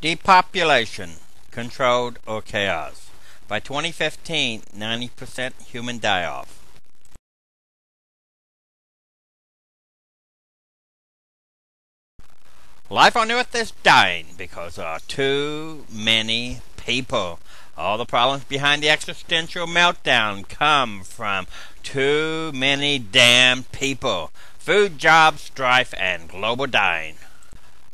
Depopulation, controlled or chaos. By 2015, 90% human die-off. Life on Earth is dying because there are too many people. All the problems behind the existential meltdown come from too many damn people. Food, jobs, strife, and global dying.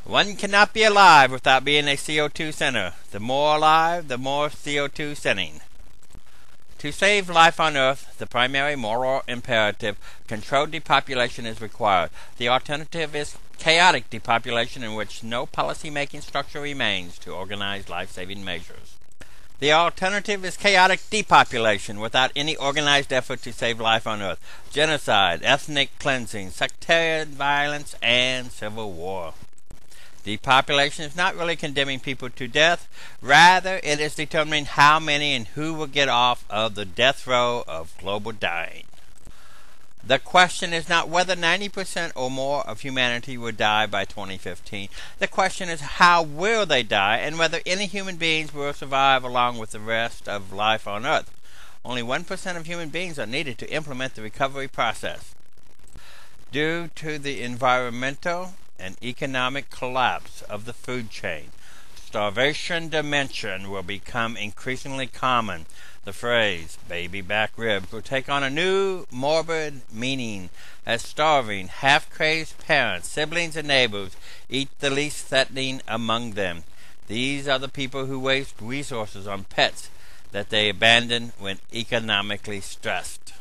One cannot be alive without being a CO2 sender. The more alive, the more CO2 sending. To save life on Earth, the primary moral imperative, controlled depopulation, is required. The alternative is chaotic depopulation, in which no policy-making structure remains to organize life-saving measures. The alternative is chaotic depopulation without any organized effort to save life on Earth. Genocide, ethnic cleansing, sectarian violence, and civil war. Depopulation is not really condemning people to death. Rather, it is determining how many and who will get off of the death row of global dying. The question is not whether 90% or more of humanity will die by 2015. The question is how will they die, and whether any human beings will survive along with the rest of life on Earth. Only 1% of human beings are needed to implement the recovery process. Due to the environmental and economic collapse of the food chain, starvation dimension will become increasingly common. The phrase baby back ribs will take on a new morbid meaning as starving, half-crazed parents, siblings, and neighbors eat the least threatening among them. These are the people who waste resources on pets that they abandon when economically stressed.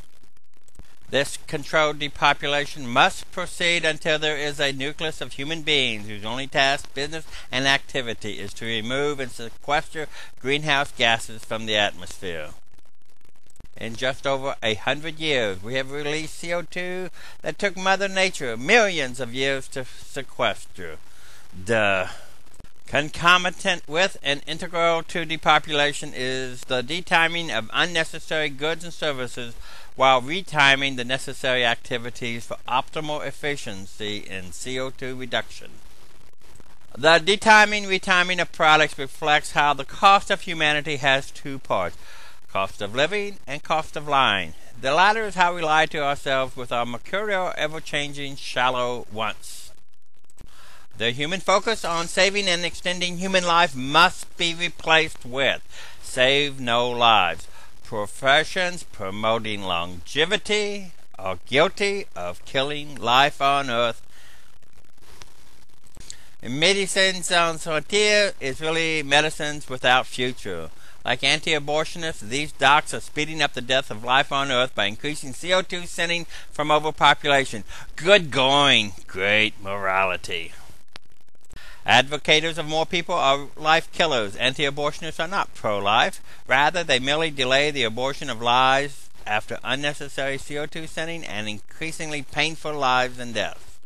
This controlled depopulation must proceed until there is a nucleus of human beings whose only task, business, and activity is to remove and sequester greenhouse gases from the atmosphere. In just over 100 years, we have released CO2 that took Mother Nature millions of years to sequester. Concomitant with and integral to depopulation is the detiming of unnecessary goods and services while retiming the necessary activities for optimal efficiency in CO2 reduction. The retiming of products reflects how the cost of humanity has two parts: cost of living and cost of lying. The latter is how we lie to ourselves with our mercurial, ever-changing, shallow wants. The human focus on saving and extending human life must be replaced with save no lives. Professions promoting longevity are guilty of killing life on Earth. Médecins sans frontières is really medicines without future. Like anti-abortionists, these docs are speeding up the death of life on Earth by increasing CO2 sending from overpopulation. Good going, great morality. Advocates of more people are life killers. Anti-abortionists are not pro-life. Rather, they merely delay the abortion of lives after unnecessary CO2 sending and increasingly painful lives and deaths.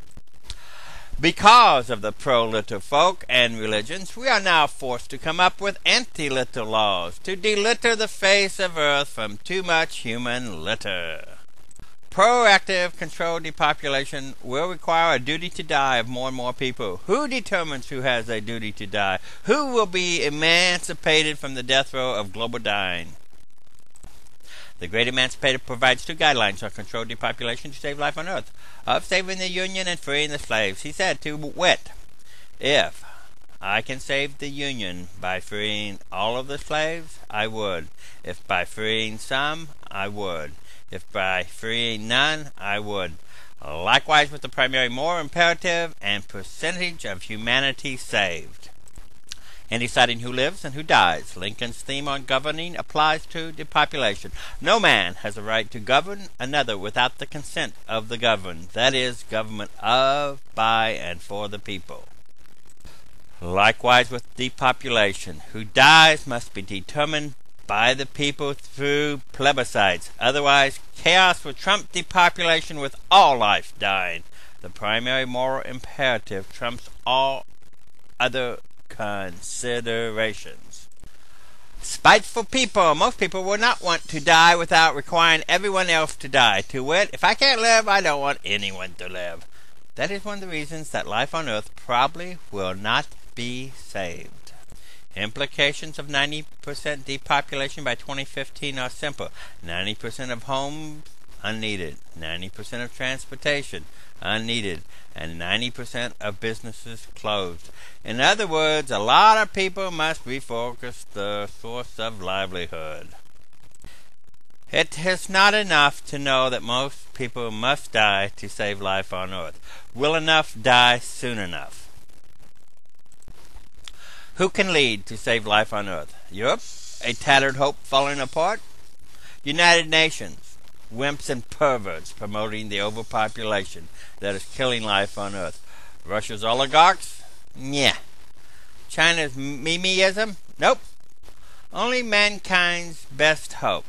Because of the pro-litter folk and religions, we are now forced to come up with anti-litter laws to delitter the face of Earth from too much human litter. Proactive controlled depopulation will require a duty to die of more and more people. Who determines who has a duty to die? Who will be emancipated from the death row of global dying? The Great Emancipator provides two guidelines on controlled depopulation to save life on Earth: of saving the Union and freeing the slaves. He said, to wit, if I can save the Union by freeing all of the slaves, I would. If by freeing some, I would. If by freeing none, I would. Likewise with the primary moral imperative and percentage of humanity saved. In deciding who lives and who dies, Lincoln's theme on governing applies to depopulation. No man has a right to govern another without the consent of the governed. That is, government of, by, and for the people. Likewise with depopulation. Who dies must be determined by the people through plebiscites. Otherwise, chaos will trump depopulation with all life dying. The primary moral imperative trumps all other considerations. Spiteful people. Most people will not want to die without requiring everyone else to die. To wit, if I can't live, I don't want anyone to live. That is one of the reasons that life on Earth probably will not be saved. Implications of 90% depopulation by 2015 are simple. 90% of homes unneeded, 90% of transportation unneeded, and 90% of businesses closed. In other words, a lot of people must refocus the source of livelihood. It is not enough to know that most people must die to save life on Earth. Will enough die soon enough? Who can lead to save life on Earth? Europe? A tattered hope falling apart? United Nations? Wimps and perverts promoting the overpopulation that is killing life on Earth. Russia's oligarchs? Yeah. China's memeism? Nope. Only mankind's best hope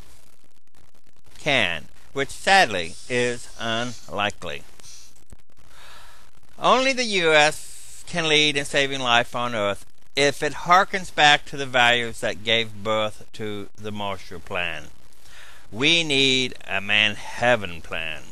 can, which sadly is unlikely. Only the U.S. can lead in saving life on Earth if it harkens back to the values that gave birth to the Marshall Plan. We need a Man-Heaven Plan.